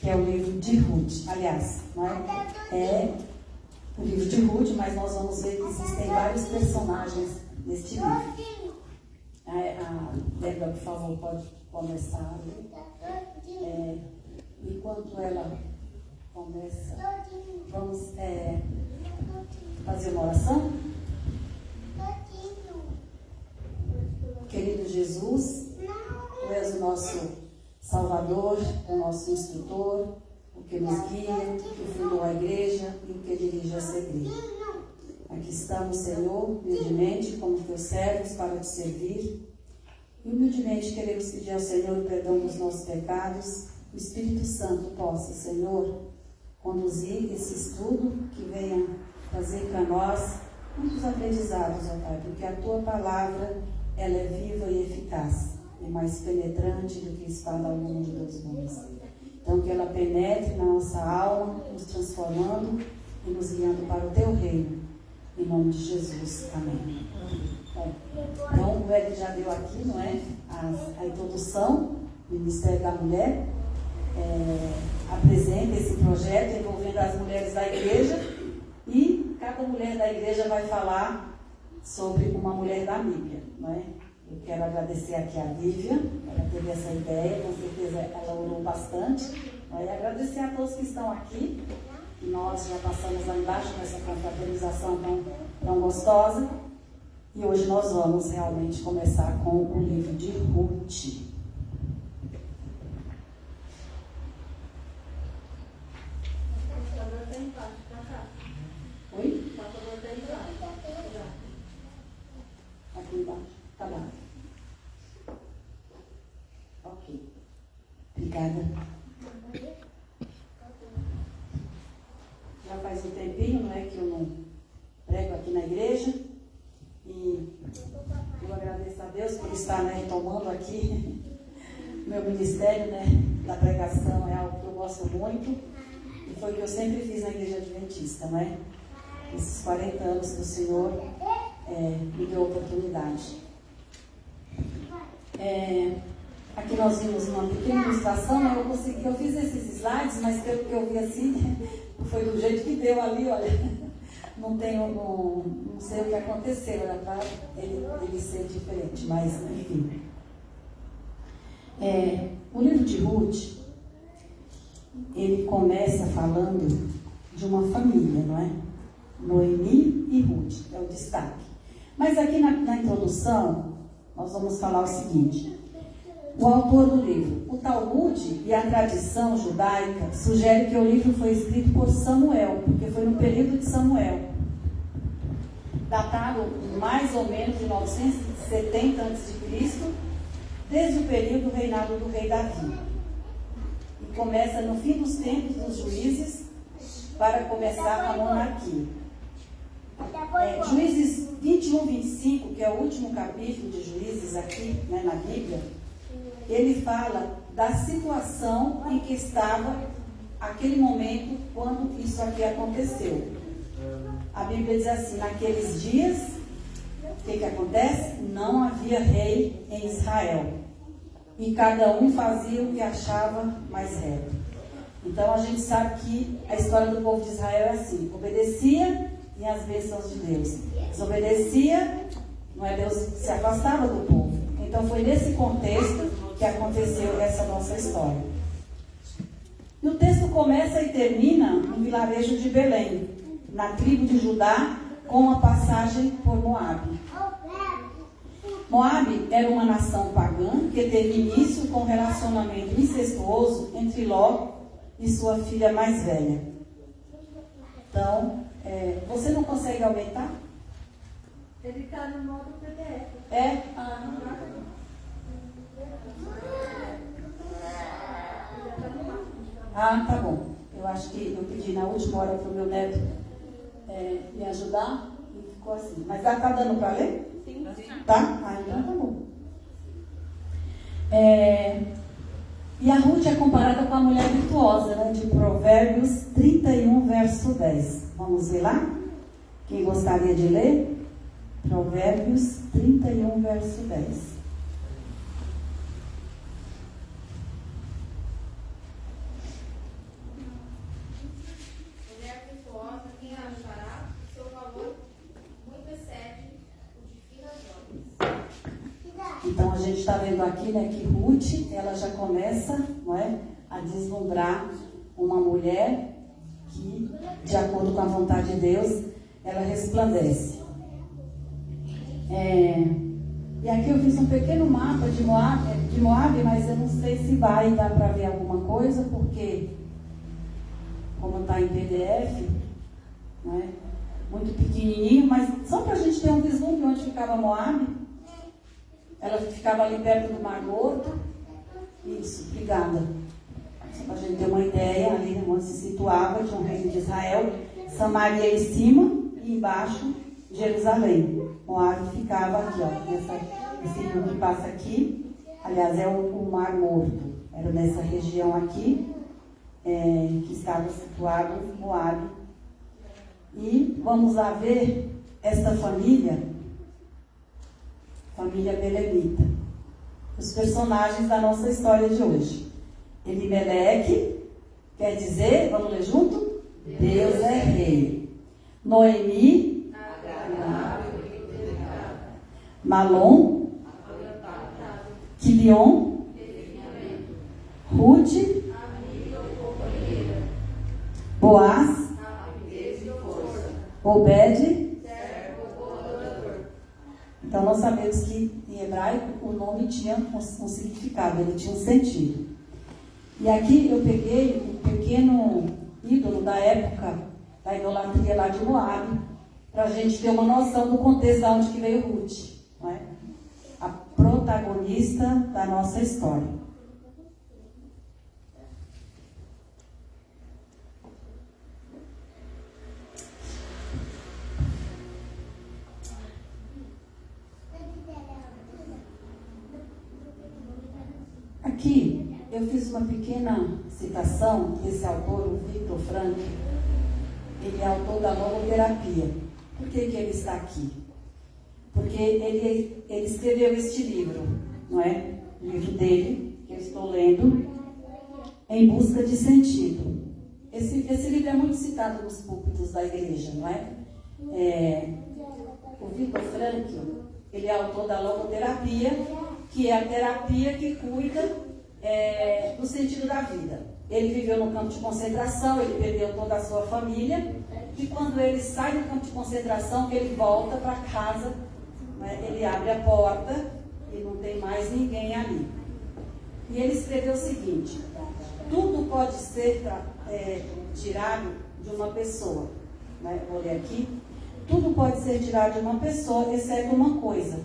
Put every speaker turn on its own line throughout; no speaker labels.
que é o livro de Ruth. Aliás, não é o livro de Ruth, mas nós vamos ver que existem vários personagens neste livro. A Débora, por favor, pode começar. Enquanto ela começa, vamos fazer uma oração. Querido Jesus, Tu és o nosso Salvador, o nosso instrutor, o que nos guia, o que fundou a igreja e o que dirige essa igreja. Aqui estamos, Senhor, humildemente, como Teus servos, para Te servir. E humildemente queremos pedir ao Senhor o perdão dos nossos pecados. O Espírito Santo possa, Senhor, conduzir esse estudo, que venha trazer para nós muitos aprendizados, ó Pai, porque a Tua palavra, ela é viva e eficaz, é mais penetrante do que espada alguma de dois gumes. Então, que ela penetre na nossa alma, nos transformando e nos guiando para o Teu reino. Em nome de Jesus. Amém. Bom, então, o Eric já deu aqui, não é? A introdução do Ministério da Mulher. Apresenta esse projeto envolvendo as mulheres da igreja, e cada mulher da igreja vai falar sobre uma mulher da Bíblia, não é? Eu quero agradecer aqui a Lívia, ela teve essa ideia, com certeza ela orou bastante, não é? E agradecer a todos que estão aqui, que nós já passamos lá embaixo nessa confraternização tão gostosa, e hoje nós vamos realmente começar com o livro de Ruth. Oi? Aqui embaixo. Tá bom. Ok. Obrigada. Já faz um tempinho, não é, que eu não prego aqui na igreja. E eu agradeço a Deus por estar, né, retomando aqui meu ministério, né, da pregação. É algo que eu gosto muito. E foi o que eu sempre fiz na igreja adventista, não é? Esses 40 anos que o Senhor me deu a oportunidade. Aqui nós vimos uma pequena ilustração, né? Eu fiz esses slides, mas pelo que eu vi assim, foi do jeito que deu ali, olha. Não sei o que aconteceu, era para ele ser diferente, mas enfim. O livro de Ruth, ele começa falando de uma família, não é? Noemi e Ruth, é o destaque. Mas aqui na introdução, nós vamos falar o seguinte: o autor do livro, o Talmud e a tradição judaica sugerem que o livro foi escrito por Samuel, porque foi no período de Samuel, datado mais ou menos de 970 a.C., desde o período do reinado do rei Davi. E começa no fim dos tempos dos juízes, para começar a monarquia. Juízes 21, 25, que é o último capítulo de Juízes aqui, né, na Bíblia, ele fala da situação em que estava aquele momento quando isso aqui aconteceu. A Bíblia diz assim: naqueles dias, o que acontece? Não havia rei em Israel, e cada um fazia o que achava mais reto. Então a gente sabe que a história do povo de Israel é assim: obedecia e as bênçãos de Deus, desobedecia, não é, Deus se afastava do povo. Então foi nesse contexto que aconteceu essa nossa história. E o texto começa e termina no vilarejo de Belém, na tribo de Judá, com a passagem por Moabe. Moabe era uma nação pagã que teve início com um relacionamento incestuoso entre Ló e sua filha mais velha. Então, você não consegue aumentar?
Ele está no modo PDF.
Tá bom. Eu acho que eu pedi na última hora para o meu neto me ajudar e ficou assim. Mas está dando para ler?
Sim.
Tá? Então tá bom. E a Ruth é comparada com a mulher virtuosa, né, de Provérbios 31, verso 10. Vamos ver lá? Quem gostaria de ler? Provérbios 31, verso 10. a gente está vendo aqui, né, que Ruth, ela já começa, não é, a deslumbrar uma mulher que, de acordo com a vontade de Deus, ela resplandece. E aqui eu fiz um pequeno mapa de Moab, mas eu não sei se vai dar para ver alguma coisa, porque como está em PDF, né, muito pequenininho, mas só para a gente ter um vislumbre onde ficava Moab. Ela ficava ali perto do Mar Morto. Isso, obrigada. Só para a gente ter uma ideia, ali onde se situava, de um reino de Israel, Samaria em cima e embaixo Jerusalém. Moab ficava aqui, ó, esse rio que passa aqui, aliás, é o Mar Morto. Era nessa região aqui, que estava situado Moab. E vamos lá ver esta família belemita. Os personagens da nossa história de hoje. Elimeleque, quer dizer, vamos ler junto? Deus é rei. Noemi, Malom, Quilion, Ruth, Boaz, Obed. Então nós sabemos que em hebraico o nome tinha um significado, ele tinha um sentido. E aqui eu peguei um pequeno ídolo da época da idolatria lá de Moab, para a gente ter uma noção do contexto de onde que veio Ruth, não é? A protagonista da nossa história. Aqui eu fiz uma pequena citação desse autor, o Viktor Frankl. Ele é autor da logoterapia. Por que ele está aqui? Porque ele escreveu este livro, não é? O livro dele, que eu estou lendo, Em Busca de Sentido. Esse livro é muito citado nos púlpitos da igreja, não é? O Viktor Frankl, ele é autor da logoterapia, que é a terapia que cuida do sentido da vida. Ele viveu no campo de concentração, ele perdeu toda a sua família, e quando ele sai do campo de concentração, que ele volta para casa, né, ele abre a porta e não tem mais ninguém ali. E ele escreveu o seguinte: tudo pode ser tirado de uma pessoa, né? Vou ler aqui. Tudo pode ser tirado de uma pessoa, exceto uma coisa: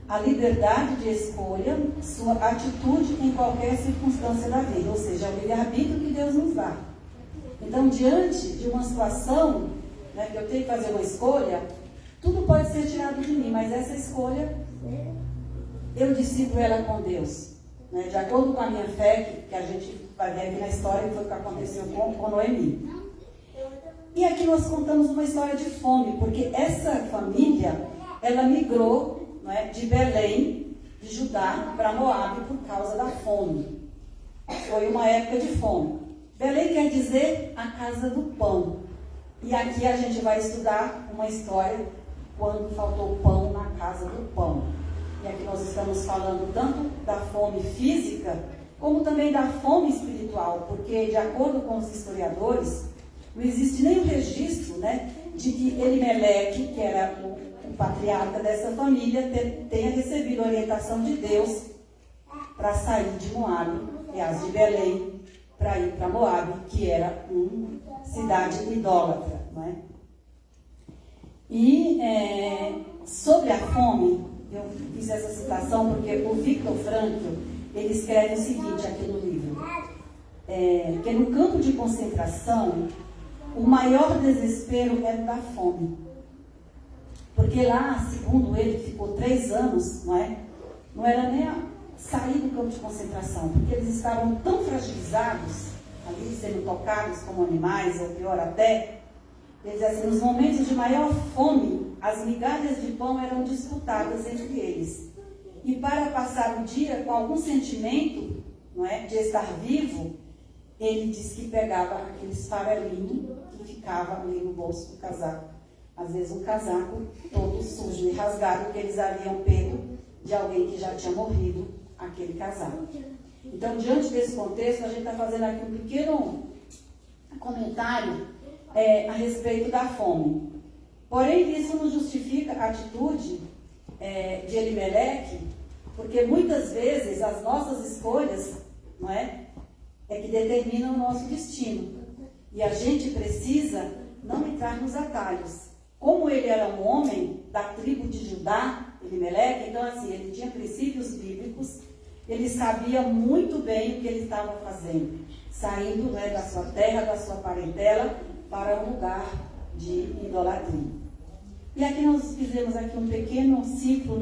a liberdade de escolha, sua atitude em qualquer circunstância da vida, ou seja, o livre-arbítrio que Deus nos dá. Então, diante de uma situação, né, que eu tenho que fazer uma escolha, tudo pode ser tirado de mim, mas essa escolha, eu decido ela com Deus, né, de acordo com a minha fé, que a gente vai ver aqui na história, que foi o que aconteceu com Noemi. E aqui nós contamos uma história de fome, porque essa família, ela migrou, de Belém, de Judá, para Moab por causa da fome. Foi uma época de fome. Belém quer dizer a casa do pão. E aqui a gente vai estudar uma história quando faltou pão na casa do pão. E aqui nós estamos falando tanto da fome física, como também da fome espiritual, porque de acordo com os historiadores, não existe nenhum registro, de que Elimeleque, que era o patriarca dessa família, tenha recebido a orientação de Deus para sair de Moab, aliás, de Belém, para ir para Moab, que era uma cidade idólatra, não é? E sobre a fome, eu fiz essa citação porque o Viktor Frankl, ele escreve o seguinte aqui no livro, que no campo de concentração, o maior desespero era da fome. Porque lá, segundo ele, ficou 3 anos, não é? Não era nem sair do campo de concentração, porque eles estavam tão fragilizados, ali sendo tocados como animais, ou pior até, eles assim, nos momentos de maior fome, as migalhas de pão eram disputadas entre eles. E para passar o dia com algum sentimento, não é, de estar vivo, ele disse que pegava aqueles farelinhos que ficava ali no bolso do casaco. Às vezes um casaco todo sujo e rasgado que eles haviam pego de alguém que já tinha morrido, aquele casal. Então, diante desse contexto, a gente está fazendo aqui um pequeno comentário a respeito da fome. Porém, isso não justifica a atitude de Elimeleque, porque muitas vezes as nossas escolhas, não é que determinam o nosso destino. E a gente precisa não entrar nos atalhos. Como ele era um homem da tribo de Judá, Elimeleque, então assim, ele tinha princípios bíblicos, ele sabia muito bem o que ele estava fazendo, saindo da sua terra, da sua parentela, para um lugar de idolatria. E aqui nós fizemos aqui um pequeno ciclo,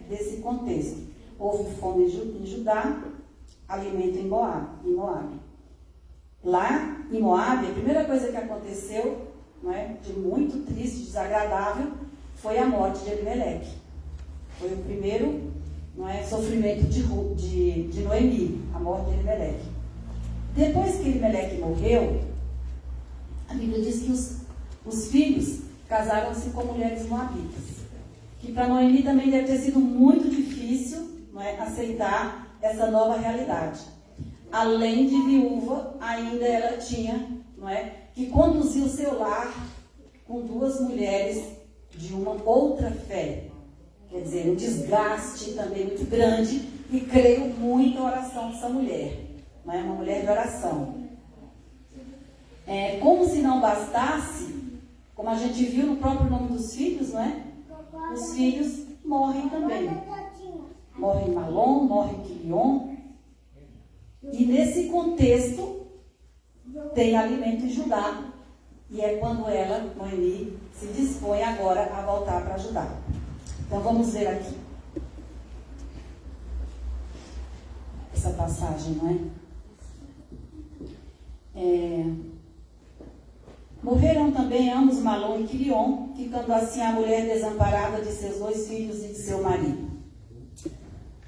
desse contexto. Houve fome em Judá, alimento em Moabe. Lá em Moabe, a primeira coisa que aconteceu, de muito triste, desagradável, foi a morte de Elimeleque. Foi o primeiro sofrimento de Noemi, a morte de Elimeleque. Depois que Elimeleque morreu, a Bíblia diz que os filhos casaram-se com mulheres moabitas. Que para Noemi também deve ter sido muito difícil aceitar essa nova realidade. Além de viúva, ainda ela tinha que conduzir o seu lar com duas mulheres de uma outra fé. Quer dizer, um desgaste também muito grande, e creio muito na oração dessa mulher. Uma mulher de oração. Como se não bastasse, como a gente viu no próprio nome dos filhos, os filhos morrem também. Morre Malom, morre Quilion. E nesse contexto, tem alimento em Judá. E é quando ela, Noemi, se dispõe agora a voltar para Judá. Então vamos ver aqui essa passagem, Morreram também ambos Malom e Quilion, ficando assim a mulher desamparada de seus 2 filhos e de seu marido.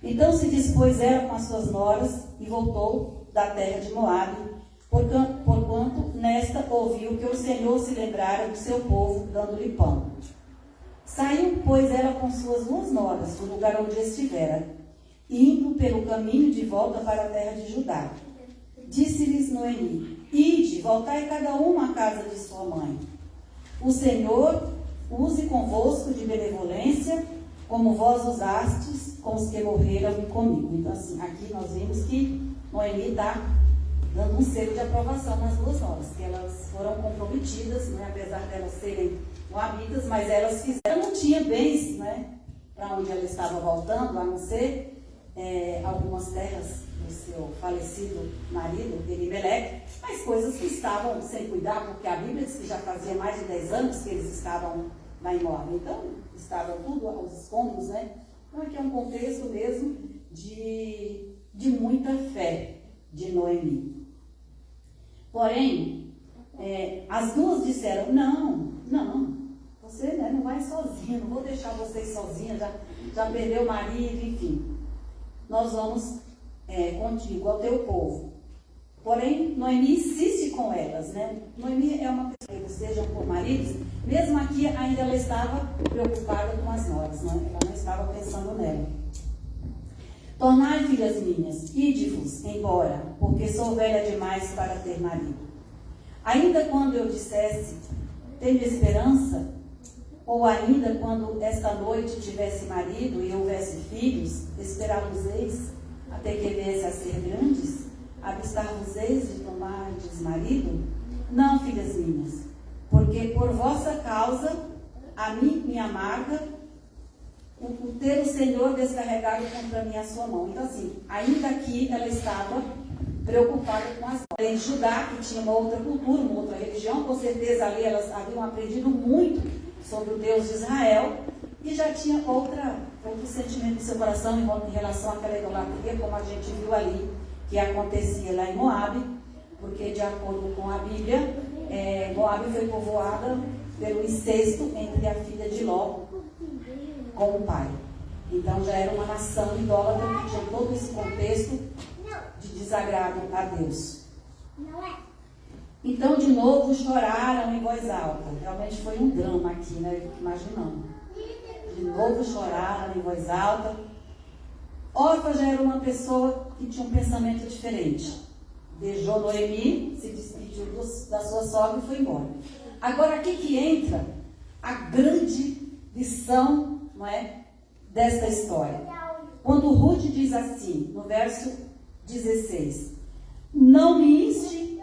Então se dispôs ela com as suas noras e voltou da terra de Moabe, porquanto nesta ouviu que o Senhor se lembrara do seu povo, dando-lhe pão. Saiu, pois, ela com suas 2 noras do lugar onde estivera, indo pelo caminho de volta para a terra de Judá. Disse-lhes Noemi: Ide, voltai cada uma à casa de sua mãe. O Senhor use convosco de benevolência, como vós usastes com os que morreram comigo. Então, assim, aqui nós vimos que Noemi está dando um selo de aprovação nas 2 noras, que elas foram comprometidas, apesar de elas serem moabitas, mas elas fizeram. Ela não tinha bens, para onde ela estava voltando, a não ser algumas terras do seu falecido marido, Elimeleque, mas coisas que estavam sem cuidar, porque a Bíblia diz que já fazia mais de 10 anos que eles estavam lá em Moab. Então, estava tudo aos escombros, Então, aqui é um contexto mesmo de muita fé de Noemi. Porém, as 2 disseram: não, você não vai sozinha, não vou deixar vocês sozinhas, já perdeu o marido, enfim. Nós vamos contigo, ao teu povo. Porém, Noemi insiste com elas, Noemi é uma pessoa que sejam por maridos, mesmo aqui ainda ela estava preocupada com as noras, ela não estava pensando nela. Tornai, filhas minhas, ide-vos embora, porque sou velha demais para ter marido. Ainda quando eu dissesse, tenho esperança, ou ainda quando esta noite tivesse marido e houvesse filhos, esperá-los-eis até que viesse a ser grandes, avistar-vos-eis de tomardes marido? Não, filhas minhas, porque por vossa causa a mim me amarga o ter o Senhor descarregado contra mim a sua mão. Então, assim, ainda aqui ela estava preocupada com as mãos. Em Judá, que tinha uma outra cultura, uma outra religião, com certeza ali elas haviam aprendido muito sobre o Deus de Israel, e já tinha outro sentimento no seu coração em relação àquela idolatria, como a gente viu ali, que acontecia lá em Moabe, porque de acordo com a Bíblia, Moabe foi povoada pelo incesto entre a filha de Ló com o pai. Então já era uma nação idólatra que tinha todo esse contexto de desagrado a Deus. Então de novo choraram em voz alta. Realmente foi um drama aqui, eu fico imaginando. De novo choraram em voz alta Orfa já era uma pessoa que tinha um pensamento diferente. Beijou Noemi, se despediu da sua sogra e foi embora. Agora aqui que entra a grande lição, não é, desta história. Quando Ruth diz assim, no verso 16: não me inste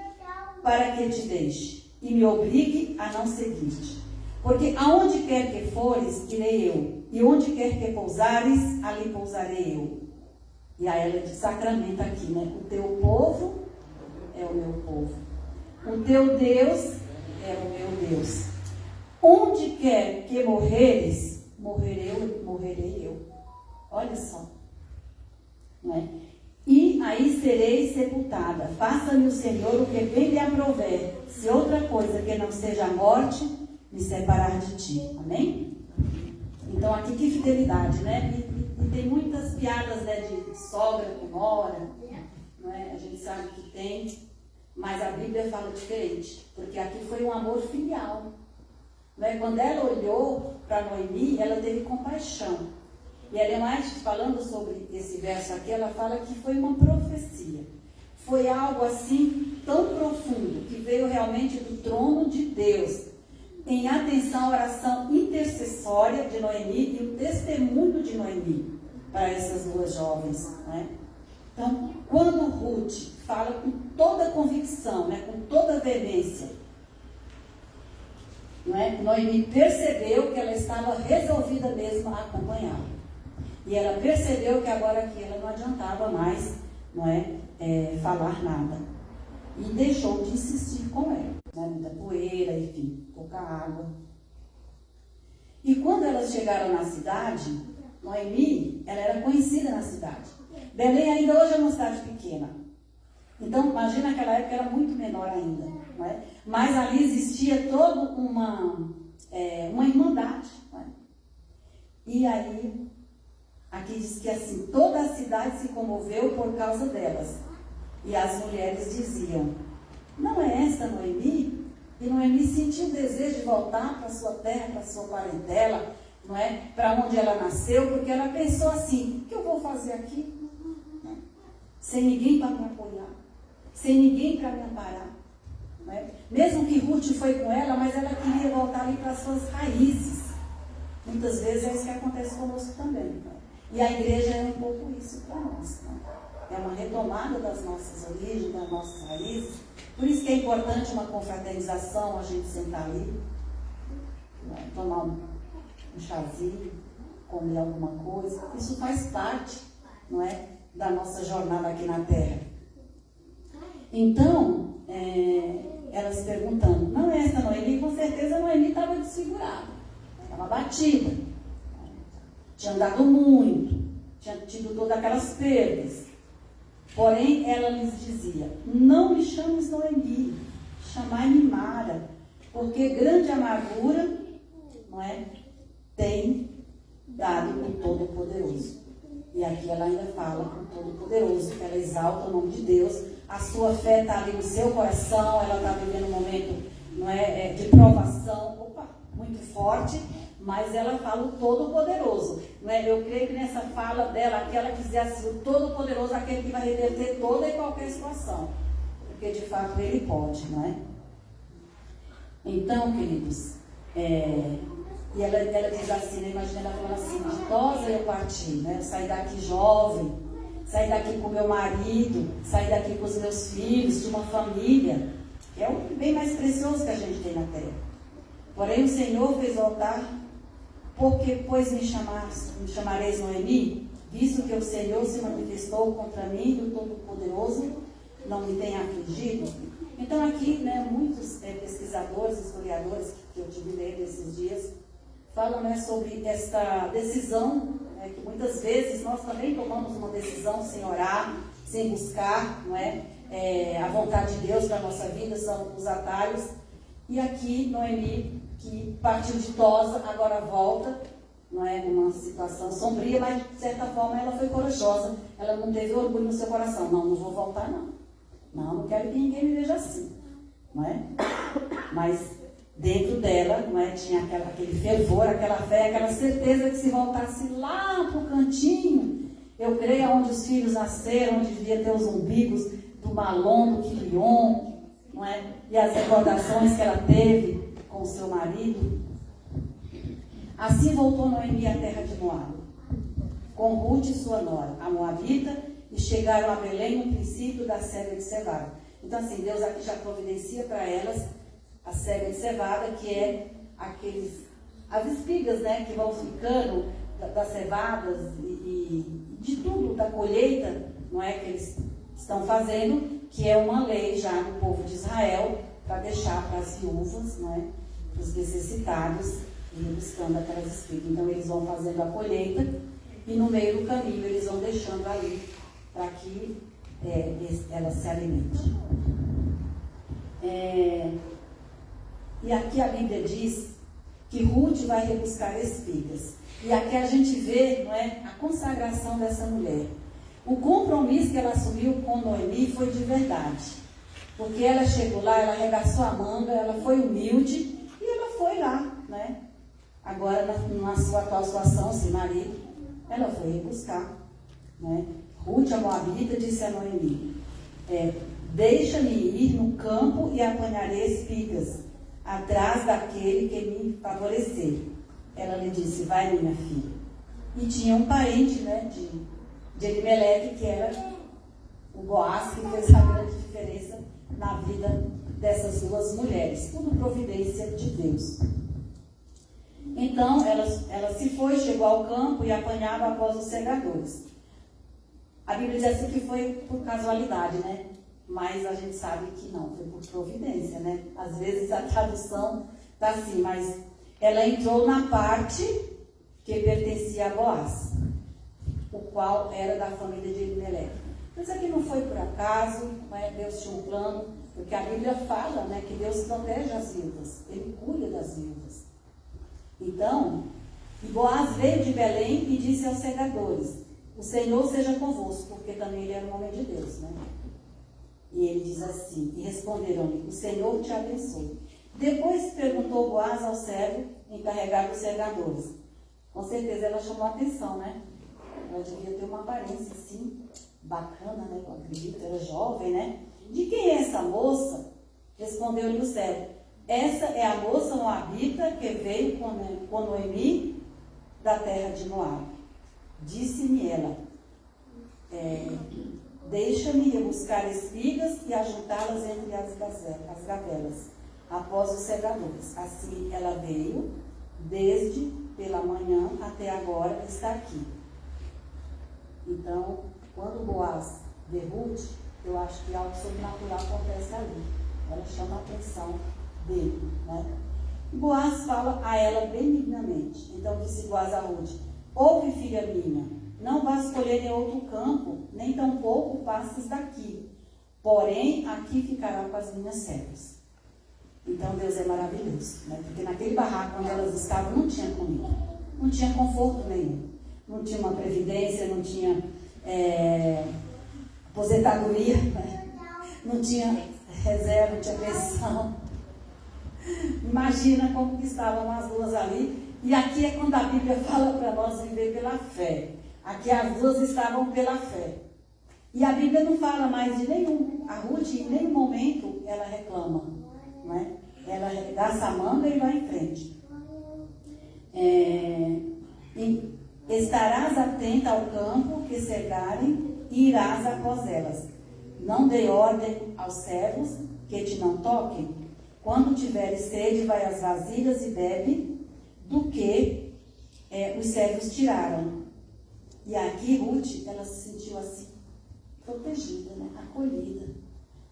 para que te deixe, e me obrigue a não seguir-te. Porque aonde quer que fores, irei eu, e onde quer que pousares, ali pousarei eu. E aí ela sacramenta aqui, né? O teu povo é o meu povo. O teu Deus é o meu Deus. Onde quer que morreres, morrerei eu. Olha só. Não é? E aí serei sepultada. Faça-me o Senhor o que bem lhe aprouver. Se outra coisa que não seja a morte me separar de ti. Amém? Então aqui que fidelidade, né? E tem muitas piadas, né, de sogra com nora, não é? A gente sabe que tem, mas a Bíblia fala diferente, porque aqui foi um amor filial. Não é? Quando ela olhou para Noemi, ela teve compaixão. E a Ellen White, falando sobre esse verso aqui, ela fala que foi uma profecia. Foi algo assim tão profundo, que veio realmente do trono de Deus, em atenção à oração intercessória de Noemi e o testemunho de Noemi para essas duas jovens. Né? Então, quando Ruth fala com toda a convicção, né, com toda a veemência, né, Noemi percebeu que ela estava resolvida mesmo a acompanhá-la. E ela percebeu que agora aqui ela não adiantava mais, não é, falar nada. E deixou de insistir com ela. Né? Muita poeira, enfim, pouca água. E quando elas chegaram na cidade, Noemi, ela era conhecida na cidade. Belém ainda hoje é uma cidade pequena. Então, imagina, naquela época era muito menor ainda. Não é? Mas ali existia toda uma irmandade. Não é? E aí, aqui diz que assim, toda a cidade se comoveu por causa delas. E as mulheres diziam: não é esta Noemi? E Noemi sentiu o desejo de voltar para sua terra, para sua parentela, não é? Para onde ela nasceu, porque ela pensou assim: o que eu vou fazer aqui? Sem ninguém para me apoiar, sem ninguém para me amparar. Não é? Mesmo que Ruth foi com ela, mas ela queria voltar ali para as suas raízes. Muitas vezes é isso que acontece conosco também. Não é? E a igreja é um pouco isso para nós. Não é? É uma retomada das nossas origens, das nossas raízes. Por isso que é importante uma confraternização, a gente sentar ali, né, tomar um chazinho, comer alguma coisa. Isso faz parte, não é, da nossa jornada aqui na Terra. Então, elas perguntando: não é essa Noemi? Com certeza Noemi estava desfigurada, estava batida, tinha andado muito, tinha tido todas aquelas perdas. Porém, ela lhes dizia: não me chames Noemi, chamai-me Mara, porque grande amargura, não é, tem dado o Todo-Poderoso. E aqui ela ainda fala com o Todo-Poderoso, que ela exalta o nome de Deus. A sua fé está ali no seu coração, ela está vivendo um momento, não é, de provação, muito forte, mas ela fala o Todo-Poderoso. Não é? Eu creio que nessa fala dela, aqui ela quiser assim, o Todo-Poderoso, aquele que vai reverter toda e qualquer situação. Porque de fato ele pode, não é? Então, queridos, e ela diz assim, né? Imagina ela falando assim: ditosa eu parti, né? Eu saí daqui jovem, saí daqui com meu marido, saí daqui com os meus filhos, de uma família, que é o bem mais precioso que a gente tem na terra. Porém o Senhor fez voltar, porque pois me chamareis Noemi, visto que o Senhor se manifestou contra mim e o Todo-Poderoso não me tem afligido. Então aqui, né, muitos pesquisadores, historiadores que eu tive lendo esses dias, falam, né, sobre esta decisão, que muitas vezes nós também tomamos uma decisão sem orar, sem buscar, não é? A vontade de Deus para a nossa vida, são os atalhos. E aqui Noemi, que partiu ditosa, agora volta, não é, numa situação sombria, mas de certa forma ela foi corajosa, ela não teve orgulho no seu coração: não vou voltar não quero que ninguém me veja assim, não é? Mas dentro dela, não é, tinha aquele fervor, aquela fé, aquela certeza que se voltasse lá para o cantinho, Eu creio onde os filhos nasceram, onde devia ter os umbigos do Malom, do Quilion, não é? E as recordações que ela teve com o seu marido. Assim voltou Noemi à terra de Moabe, com Ruth e sua nora, a Moabita, e chegaram a Belém no princípio da cega de cevada. Então assim, Deus aqui já providencia para elas a cega de cevada, que é as espigas, né, que vão ficando das cevadas e de tudo, da colheita, não é, que eles estão fazendo, que é uma lei já no povo de Israel, para deixar para as viúvas, não é, para os necessitados, e buscando aquelas espigas. Então eles vão fazendo a colheita e no meio do caminho eles vão deixando ali para que ela se alimente. E aqui a Bíblia diz que Ruth vai rebuscar espigas. E aqui a gente vê, não é, a consagração dessa mulher. O compromisso que ela assumiu com Noemi foi de verdade. Porque ela chegou lá, ela arregaçou a manga, ela foi humilde e ela foi lá, né? Agora, na sua atual situação, sem marido, ela foi rebuscar, né? Ruth, a Moabita, disse a Noemi: deixa-me ir no campo e apanharei espigas, atrás daquele que me favorecer. Ela lhe disse: vai, minha filha. E tinha um parente, né, de Elimeleque, que era o Boaz, que fez a grande diferença na vida dessas duas mulheres. Tudo providência de Deus. Então, ela se foi, chegou ao campo e apanhava após os segadores. A Bíblia diz assim que foi por casualidade, né? Mas a gente sabe que não, foi por providência, né? Às vezes a tradução está assim, mas ela entrou na parte que pertencia a Boaz, o qual era da família de Elimeleque. Mas aqui não foi por acaso, né? Deus tinha um plano, porque a Bíblia fala, né, que Deus protege as viúvas, Ele cuida das viúvas. Então, Boaz veio de Belém e disse aos segadores: o Senhor seja convosco, porque também ele era um homem de Deus, né? E ele diz assim, e responderam-lhe: o Senhor te abençoe. Depois perguntou Boaz ao servo encarregado dos segadores. Com certeza ela chamou a atenção, né? Ela devia ter uma aparência assim, bacana, né? Eu acredito, era jovem, né? De quem é essa moça? Respondeu-lhe o servo: essa é a moça moabita que veio com Noemi da terra de Moabe. Disse-me ela: deixa-me rebuscar espigas e ajuntá-las entre as gavelas, após os segadores. Assim ela veio, desde pela manhã até agora está aqui. Então, quando Boaz vê Ruth, eu acho que algo sobrenatural acontece ali. Ela chama a atenção dele, né? Boaz fala a ela benignamente. Então disse Boaz a Ruth: ouve, filha minha, não vás escolher em outro campo, nem tampouco passes daqui. Porém, aqui ficará com as minhas servas. Então Deus é maravilhoso, né? Porque naquele barraco onde elas estavam não tinha comida, não tinha conforto nenhum, não tinha uma previdência, não tinha aposentadoria, né? Não tinha reserva, não tinha pensão. Imagina como que estavam as duas ali. E aqui é quando a Bíblia fala para nós viver pela fé. Aqui as duas estavam pela fé. E a Bíblia não fala mais de nenhum. A Ruth, em nenhum momento, ela reclama, não é? Ela arregaça a manga e vai em frente. Estarás atenta ao campo que cegarem e irás após elas. Não dê ordem aos servos que te não toquem. Quando tiveres sede, vai às vasilhas e bebe do que os servos tiraram. E aqui Ruth, ela se sentiu assim, protegida, né? Acolhida.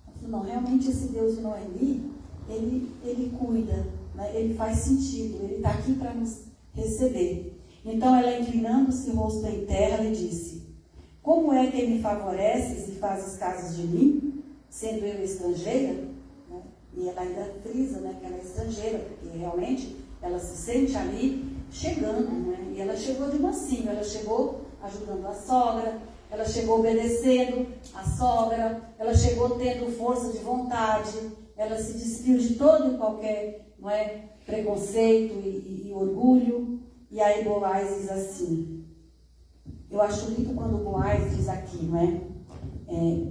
Ela falou: não, realmente esse Deus de Noemi, ele cuida, né? Ele faz sentido, ele está aqui para nos receber. Então ela, inclinando-se o rosto em terra, lhe disse: como é que me favoreces e fazes casos de mim, sendo eu estrangeira? Né? E ela ainda frisa, né, que ela é estrangeira, porque realmente ela se sente ali chegando, né? E ela chegou de mansinho, ela chegou ajudando a sogra, ela chegou obedecendo a sogra, ela chegou tendo força de vontade, ela se despiu de todo e qualquer, não é, preconceito e orgulho. E aí Boaz diz assim: Eu acho lindo quando Boaz diz aqui, não é?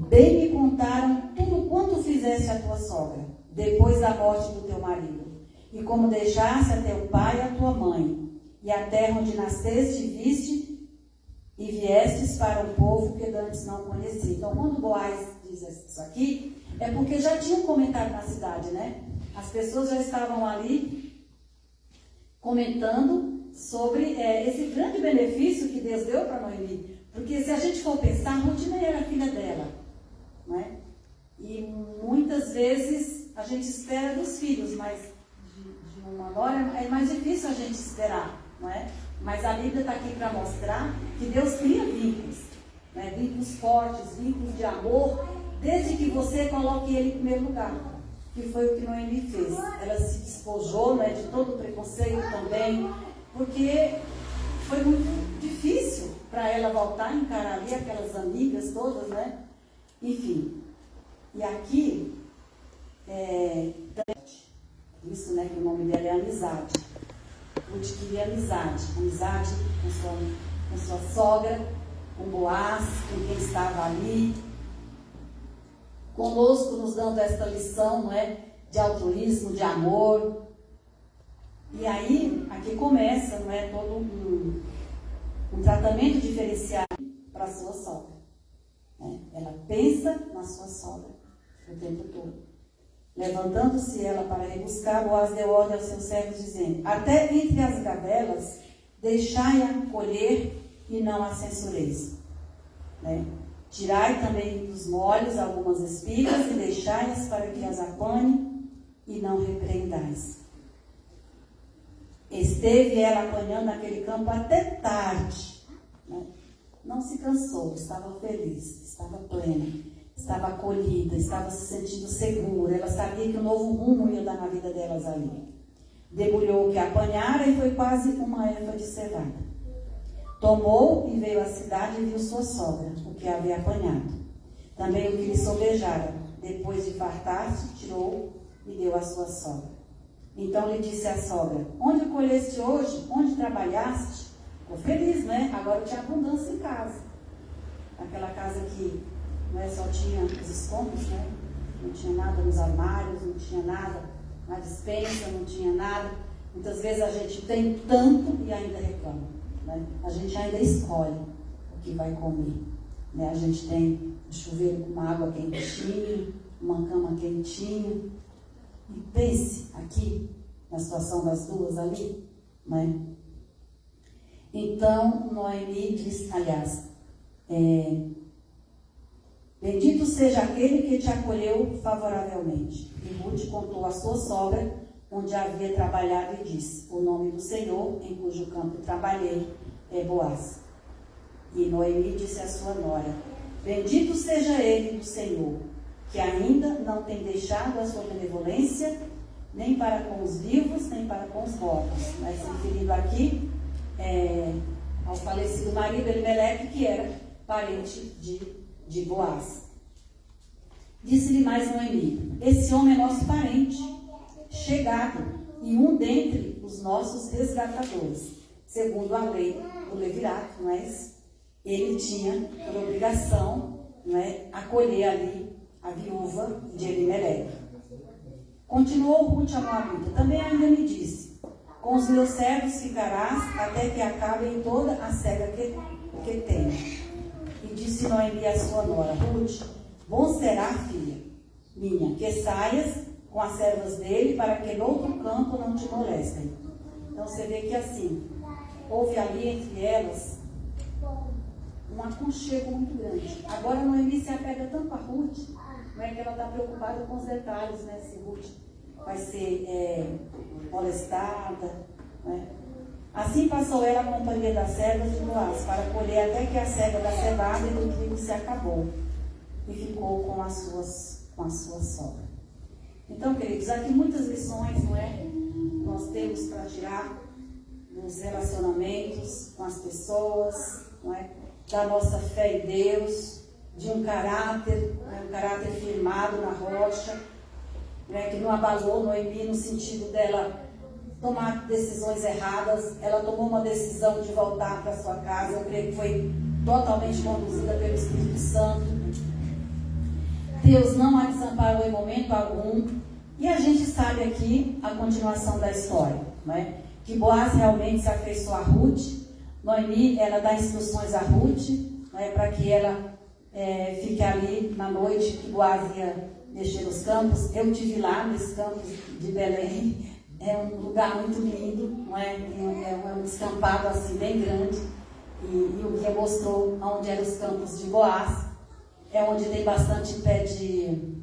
Bem me contaram tudo quanto fizeste a tua sogra, depois da morte do teu marido, e como deixaste a teu pai e a tua mãe, e a terra onde nasceste e viste, e viestes para um povo que antes não conhecia. Então, quando Boaz diz isso aqui, é porque já tinha um comentário na cidade, né? As pessoas já estavam ali comentando sobre esse grande benefício que Deus deu para Noemi. Porque se a gente for pensar, Ruth nem era filha dela, não é? E muitas vezes a gente espera dos filhos, mas de uma nora é mais difícil a gente esperar, não é? Mas a Bíblia está aqui para mostrar que Deus cria vínculos, né? Vínculos fortes, vínculos de amor, desde que você coloque ele em primeiro lugar, que foi o que Noemi fez. Ela se despojou, né, de todo o preconceito também, porque foi muito difícil para ela voltar a encarar ali aquelas amigas todas, né? Enfim, e aqui, isso, né, que o nome dela é amizade. Ruth queria amizade com sua sogra, com Boaz, com quem estava ali, conosco, nos dando esta lição, não é, de altruísmo, de amor. E aí, aqui começa, não é, todo um tratamento diferenciado para a sua sogra. Né? Ela pensa na sua sogra o tempo todo. Levantando-se ela para rebuscar, Boaz deu ordem aos seus servos, dizendo: até entre as gabelas, deixai-a colher e não a censureis. Né? Tirai também dos molhos algumas espigas e deixai-as para que as apanhe e não repreendais. Esteve ela apanhando naquele campo até tarde, né? Não se cansou, estava feliz, estava plena, estava acolhida, estava se sentindo segura. Ela sabia que um novo rumo ia dar na vida delas ali. Debulhou o que apanhara e foi quase uma erva de cevada. Tomou e veio à cidade e viu sua sogra, o que havia apanhado. Também o que lhe sobejara. Depois de fartar-se, tirou e deu à sua sogra. Então lhe disse a sogra: onde colheste hoje? Onde trabalhaste? Ficou feliz, né? Agora tinha abundância em casa. Aquela casa que não é, só tinha os escombros, né? Não tinha nada nos armários, não tinha nada na despensa, não tinha nada. Muitas vezes a gente tem tanto e ainda reclama, né? A gente ainda escolhe o que vai comer, né? A gente tem um chuveiro com uma água quentinha, uma cama quentinha. E pense aqui na situação das duas ali, né? Então, Noemi diz, aliás, bendito seja aquele que te acolheu favoravelmente. E Ruth contou à sua sogra onde havia trabalhado e disse: o nome do Senhor, em cujo campo trabalhei, é Boaz. E Noemi disse à sua nora: bendito seja ele do Senhor, que ainda não tem deixado a sua benevolência, nem para com os vivos, nem para com os mortos. Mas se referindo aqui ao falecido marido Elimeleque, que era parente de Boaz. Disse-lhe mais Noemi: esse homem é nosso parente, chegado, e um dentre os nossos resgatadores. Segundo a lei do levirato, não é isso? Ele tinha por obrigação, não é, acolher ali a viúva de Elimeleque. Continuou Ruth a Moabita: também ainda me disse: com os meus servos ficarás até que acabem toda a cega que tenho. E disse Noemi a sua nora: Ruth, bom será, filha minha, que saias com as servas dele, para que no outro campo não te molestem. Então você vê que assim, houve ali entre elas um aconchego muito grande. Agora Noemi se apega tanto a Ruth, não é, que ela está preocupada com os detalhes, né? Se Ruth vai ser molestada, né? Assim passou ela a companhia das servas de Boaz, para colher até que a cega da cevada e do trigo se acabou, e ficou com a sua sogra. Então, queridos, aqui muitas lições, não é? Nós temos para tirar nos relacionamentos com as pessoas, não é? Da nossa fé em Deus, de um caráter, né? Um caráter firmado na rocha, né? Que não abalou Noemi no sentido dela tomar decisões erradas. Ela tomou uma decisão de voltar para sua casa. Eu creio que foi totalmente conduzida pelo Espírito Santo. Deus não a desamparou em momento algum. E a gente sabe aqui a continuação da história, né? Que Boaz realmente se afeiçoou a Ruth. Noemi, ela dá instruções a Ruth, né, para que ela fique ali na noite que Boaz ia mexer nos campos. Eu estive lá nos campos de Belém. É um lugar muito lindo, não é? É um descampado assim bem grande. E o guia mostrou onde eram os campos de Boaz. É onde tem bastante pé de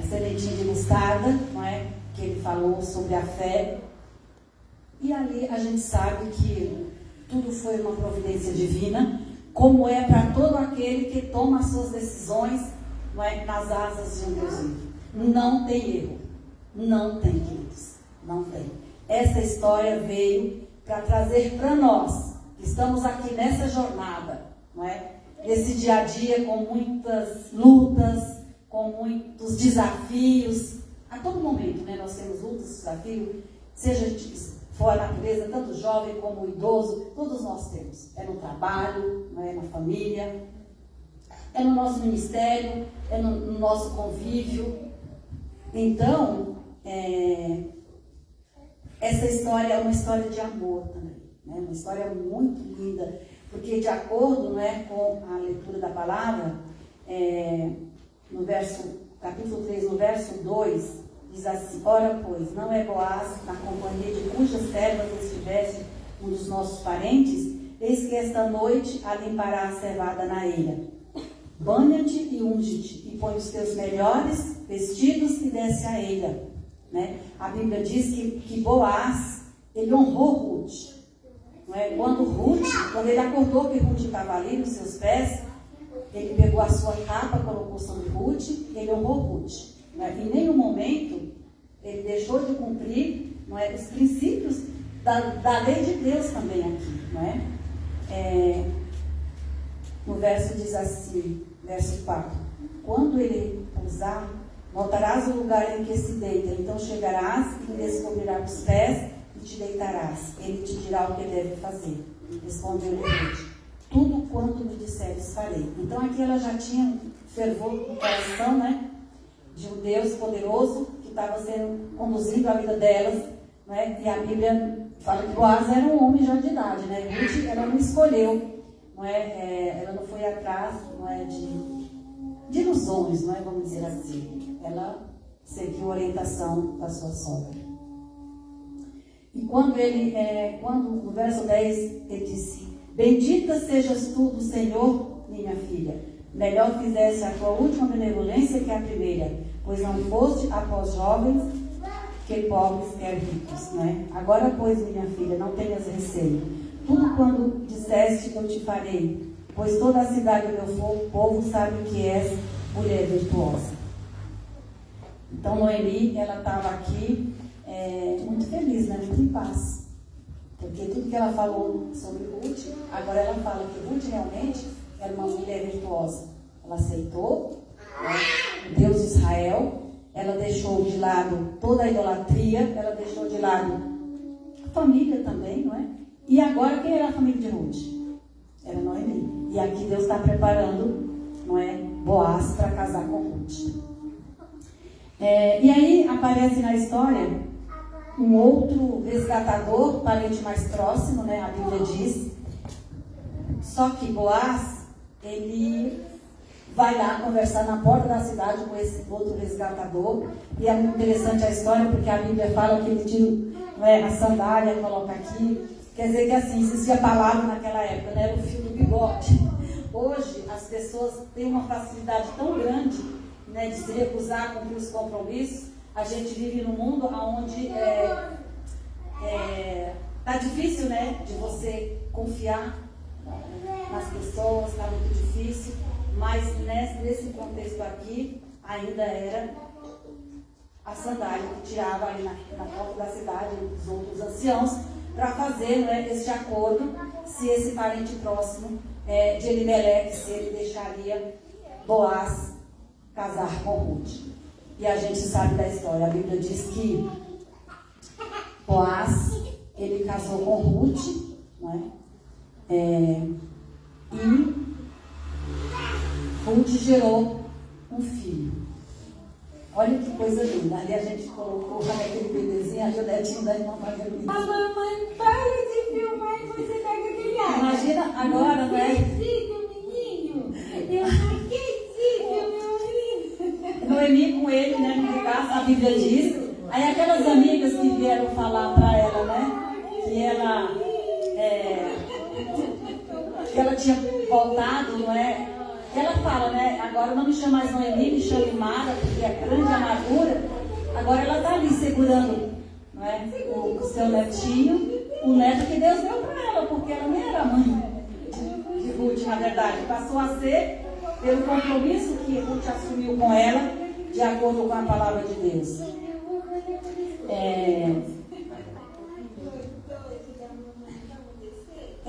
sementinha de mostarda, não é? Que ele falou sobre a fé. E ali a gente sabe que tudo foi uma providência divina, como é para todo aquele que toma as suas decisões, não é? Nas asas de um Deus vivo. Não tem erro. Não tem, queridos. Não tem. Essa história veio para trazer para nós, que estamos aqui nessa jornada, não é? Esse dia a dia com muitas lutas, com muitos desafios. A todo momento, né, nós temos lutas, desafios, seja for a natureza, tanto jovem como idoso, todos nós temos. É no trabalho, não é? Na família, é no nosso ministério, é no nosso convívio. Então, essa história é uma história de amor também, né? Uma história muito linda, porque de acordo, né, com a leitura da palavra, no capítulo 3, no verso 2, diz assim: ora, pois, não é Boaz na companhia de cujas servas estivesse um dos nossos parentes? Eis que esta noite a limpará a cevada na eira. Banha-te e unge-te, e põe os teus melhores vestidos e desce a eira. Né? A Bíblia diz que Boaz, ele honrou Ruth. Não é? Quando ele acordou que Ruth estava ali nos seus pés, ele pegou a sua capa, colocou sobre Ruth, ele honrou Ruth. Não é? Em nenhum momento ele deixou de cumprir, não é, os princípios da lei de Deus também aqui. Não é? No verso diz assim, verso 4: quando ele pousar, notarás o lugar em que se deita, então chegarás e descobrirás os pés e te deitarás. Ele te dirá o que deve fazer. Respondeu-lhe Ruth: tudo quanto me disseres farei. Então aqui ela já tinha um fervor no coração, né, de um Deus poderoso que estava conduzindo a vida delas, né? E a Bíblia fala que Boaz era um homem já de idade, né? Ruth, ela não escolheu, não é? Ela não foi atrás, não é, de ilusões, não é? Vamos dizer assim. Ela seguiu a orientação da sua sogra. E quando no verso 10, ele disse: bendita sejas tu do Senhor, minha filha. Melhor fizesse a tua última benevolência que a primeira, pois não foste após jovens, que pobres quer ricos, né? Agora, pois, minha filha, não tenhas receio. Tudo quando disseste eu te farei, pois toda a cidade do meu povo sabe que és mulher virtuosa. Então, Noemi, ela estava aqui muito feliz, né? Muito em paz. Porque tudo que ela falou sobre Ruth, agora ela fala que Ruth realmente era uma mulher virtuosa. Ela aceitou, né, o Deus de Israel. Ela deixou de lado toda a idolatria. Ela deixou de lado a família também, não é? E agora, quem era a família de Ruth? Era Noemi. E aqui Deus está preparando, não é, Boaz para casar com Ruth. E aí aparece na história um outro resgatador, parente mais próximo, né? A Bíblia diz. Só que Boaz, ele vai lá conversar na porta da cidade com esse outro resgatador. E é muito interessante a história, porque a Bíblia fala que ele tira, a sandália, coloca aqui. Quer dizer que assim, existia a palavra naquela época, né? Era o fio do bigode. Hoje, as pessoas têm uma facilidade tão grande, né, de se recusar a cumprir os compromissos. A gente vive num mundo onde tá difícil, né, de você confiar nas pessoas, está muito difícil, mas nesse contexto aqui, ainda era a sandália que tirava ali na porta da cidade, os outros anciãos, para fazer, né, esse acordo, se esse parente próximo de Elimeleque, se ele deixaria Boaz casar com Ruth. E a gente sabe da história. A Bíblia diz que Boaz, ele casou com Ruth, não é? E Ruth gerou um filho. Olha que coisa linda. Ali a gente colocou aquele bebezinho, a Judetinho da irmã Margarida.
A mamãe para de filmar e você pega aquele ar.
Imagina agora, não é?
Esquecido, menino. Eu não esqueci, meu menino.
Noemi com ele, né? No regaço, a Bíblia diz. Aí aquelas amigas que vieram falar para ela, né? Que ela tinha voltado, não é? Ela fala, né? Agora não me chama mais Noemi, me chama Mara, porque é grande amargura. Agora ela está ali segurando, não é? O seu netinho, o neto que Deus deu para ela, porque ela nem era mãe de Ruth, na verdade. Passou a ser pelo compromisso que Ruth assumiu com ela, de acordo com a palavra de Deus.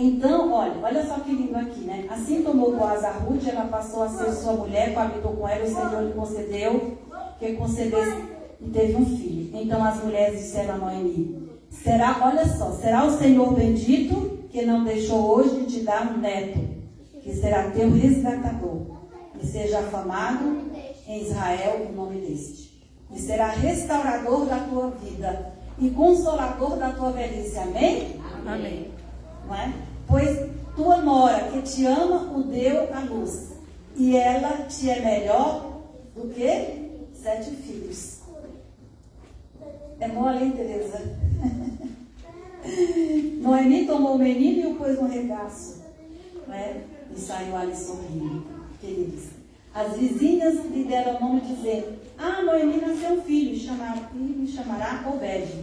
Então, olha só que lindo aqui, né? Assim tomou Boaz a Ruth, ela passou a ser sua mulher, coabitou com ela, o Senhor lhe concedeu, que concedesse e teve um filho. Então as mulheres disseram a Noemi, será o Senhor bendito, que não deixou hoje de te dar um neto, que será teu resgatador, e seja afamado em Israel o nome deste. E será restaurador da tua vida e consolador da tua velhice. Amém?
Amém.
Não é? Pois tua nora que te ama o deu à luz, e ela te é melhor do que 7 filhos. É mole, hein, Tereza? Noemi tomou o menino e o pôs no regaço, não é? E saiu ali sorrindo. Queridos, as vizinhas lhe deram nome dizendo: Noemi nasceu um filho, e chamará Obed.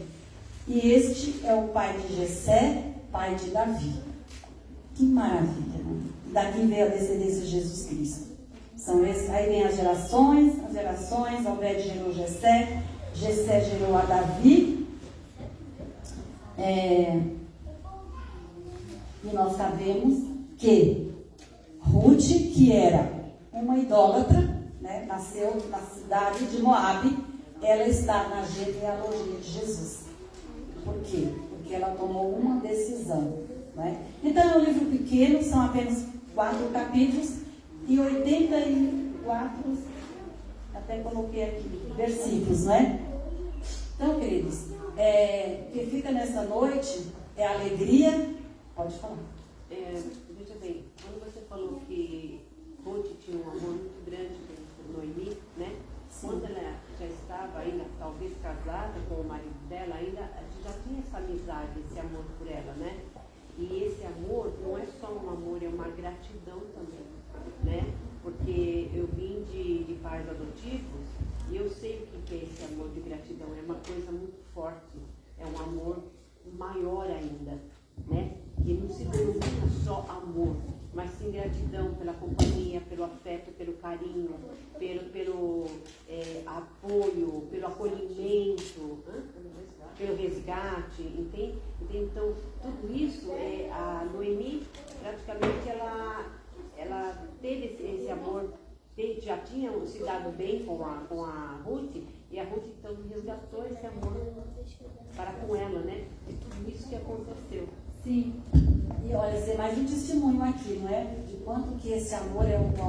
E este é o pai de Jessé, pai de Davi. Que maravilha, né? Daqui veio a descendência de Jesus Cristo. Aí vem as gerações, Obed gerou Jessé, Jessé gerou a Davi. E nós sabemos que Ruth, que era uma idólatra, né, nasceu na cidade de Moabe, ela está na genealogia de Jesus. Por quê? Porque ela tomou uma decisão. Né? Então é um livro pequeno, são apenas 4 capítulos e 84, até coloquei aqui, versículos, né? Então, queridos, o que fica nessa noite é alegria. Pode falar.
Veja bem, quando você falou que Ruth tinha um amor muito grande por Noemi, né?
Sim.
Quando ela já estava ainda, talvez casada com o marido dela, ainda já tinha essa amizade, esse amor por ela, né? E esse amor não é só um amor, é uma gratidão também, né? Porque eu vim de pais adotivos e eu sei o que é esse amor de gratidão. É uma coisa muito forte, é um amor maior ainda, né? Que não se denomina só amor, mas sim gratidão pela companhia, pelo afeto, pelo carinho, pelo apoio, pelo acolhimento, pelo resgate, entende? Então, tudo isso, a Noemi, praticamente, ela teve esse amor, já tinha se dado bem com a Ruth, e a Ruth, então, resgatou esse amor para com ela, né? De tudo isso que aconteceu.
Sim. E olha, é mais um testemunho aqui, não é? De quanto que esse amor é o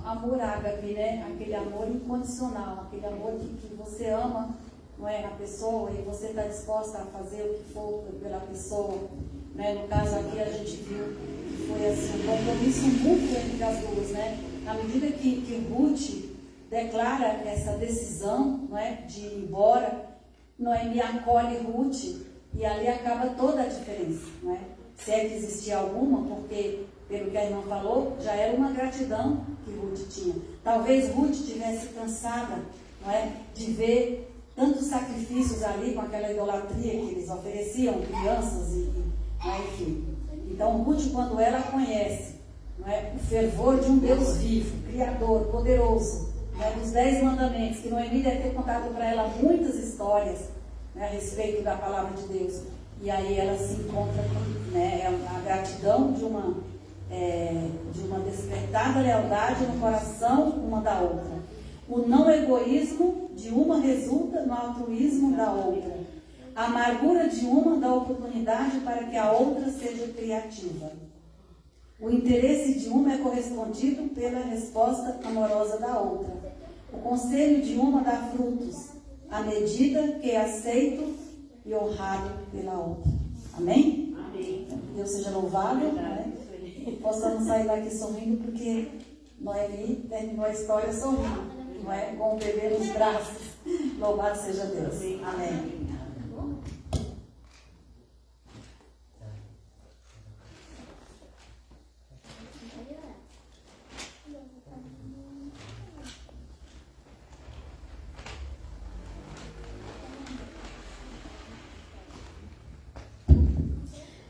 amor ágape, né? Aquele amor incondicional, aquele amor que você ama, não é, a pessoa, e você está disposta a fazer o que for pela pessoa, né? No caso aqui a gente viu que foi assim, um compromisso mútuo entre as duas, né? À medida que Ruth declara essa decisão, não é, de ir embora, Noemi acolhe Ruth, e ali acaba toda a diferença, não é? Se é que existia alguma, porque, pelo que a irmã falou, já era uma gratidão que Ruth tinha. Talvez Ruth estivesse cansada, não é, de ver tantos sacrifícios ali com aquela idolatria que eles ofereciam, crianças enfim. Então Ruth, quando ela conhece, não é, o fervor de um Deus vivo, Criador, poderoso, não é, dos 10 mandamentos, que Noemi deve ter contado para ela muitas histórias, né, a respeito da palavra de Deus, e aí ela se encontra com, né, a gratidão de uma despertada lealdade no coração uma da outra. O não egoísmo de uma resulta no altruísmo da outra. A amargura de uma dá oportunidade para que a outra seja criativa. O interesse de uma é correspondido pela resposta amorosa da outra. O conselho de uma dá frutos, à medida que é aceito e honrado pela outra. Amém?
Amém.
Deus seja louvado, né? Possamos sair daqui sorrindo, porque Noemi terminou a história sorrindo, não é? Com o bebê nos braços. Louvado seja Deus. Amém.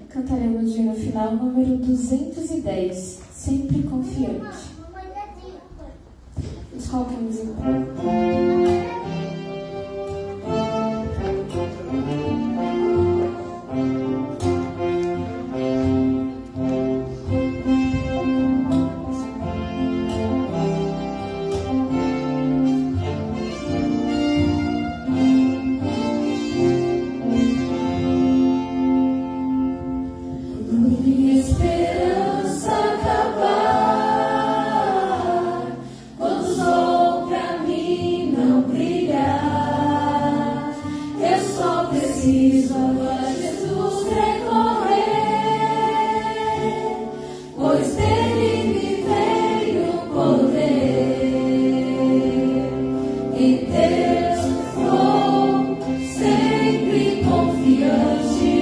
Cantaremos no final número 210, sempre confiante. Nos colocamos em pé.
Minha esperança acabar, quando o sol pra mim não brilhar, eu só preciso a Jesus recorrer, pois dele me veio o poder. Em Deus vou sempre confiante,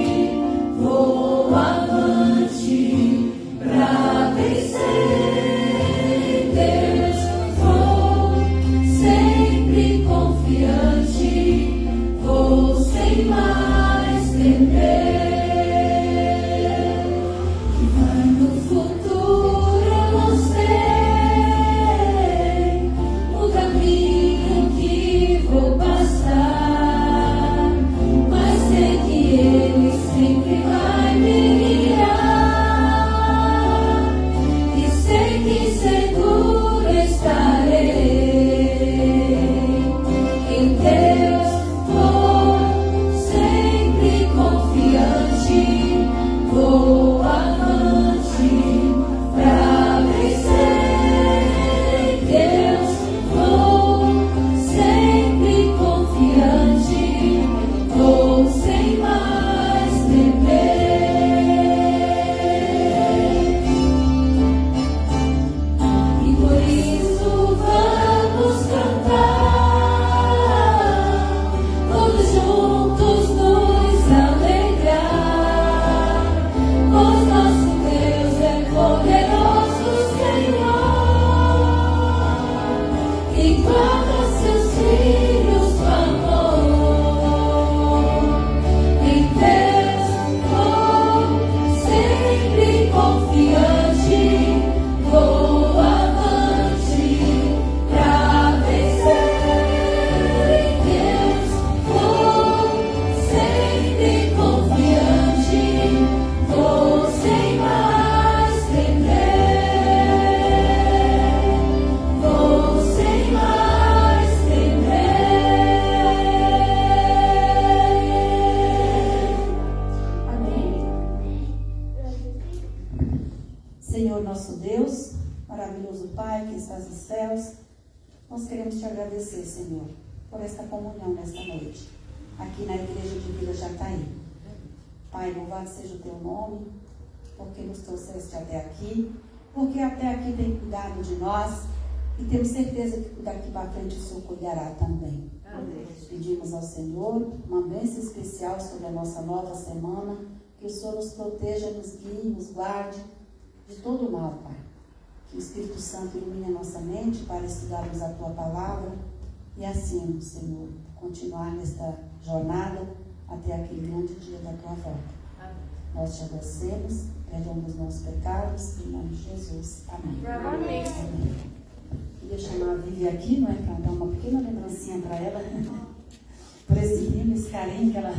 vou avante pra vencer. Deus vou sempre confiante, vou sem mais temer. Que vai no futuro eu não sei o caminho que vou passar, mas sei que Ele sempre vai me guiar, e sei que seguro estarei. Em Deus vou sempre confiante, vou avante pra vencer. Em Deus vou sempre confiante, vou sem mais temer. E por isso vamos cantar, todos juntos nos alegrar, pois nosso Deus é poderoso, Senhor, e guarda seus filhos com amor. Em Deus vou sempre confiante, vou avante pra vencer. Em Deus vou sempre confiante, vou sem mais temer, vou sem mais temer. Amém.
Senhor nosso Deus, maravilhoso Pai que estás nos céus, nós queremos te agradecer, Senhor, por esta comunhão nesta noite, aqui na Igreja de Vila Jataí. Pai, louvado seja o teu nome, porque nos trouxeste até aqui, porque até aqui tem cuidado de nós, e temos certeza que daqui para frente o Senhor cuidará também.
Amém.
Pedimos ao Senhor uma bênção especial sobre a nossa nova semana, que o Senhor nos proteja, nos guie, nos guarde de todo o mal, Pai. Que o Espírito Santo ilumine a nossa mente para estudarmos a Tua Palavra e assim, Senhor, continuar nesta jornada até aquele grande dia da Tua volta. Nós te agradecemos, perdão dos nossos pecados, em nome de Jesus. Amém.
Amém.
Amém. Queria chamar a Vivi aqui, não é, para dar uma pequena lembrancinha para ela, por esse mimo, esse carinho que ela...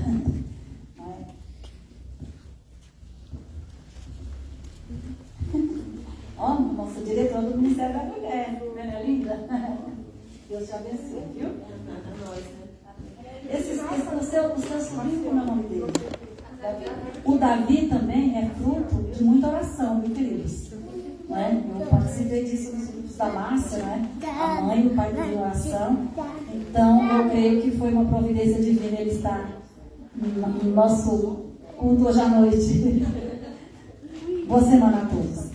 Não é? Ó, nossa diretora do Ministério da Mulher, não é linda? Deus te abençoe, viu? Esse o seu sobrinho, como é o nome dele? O Davi também é fruto de muita oração, viu, queridos? Né? Eu participei disso nos grupos da Márcia, né? A mãe e o pai de oração. Então, eu creio que foi uma providência divina ele estar no nosso culto hoje à noite. Boa semana a todos.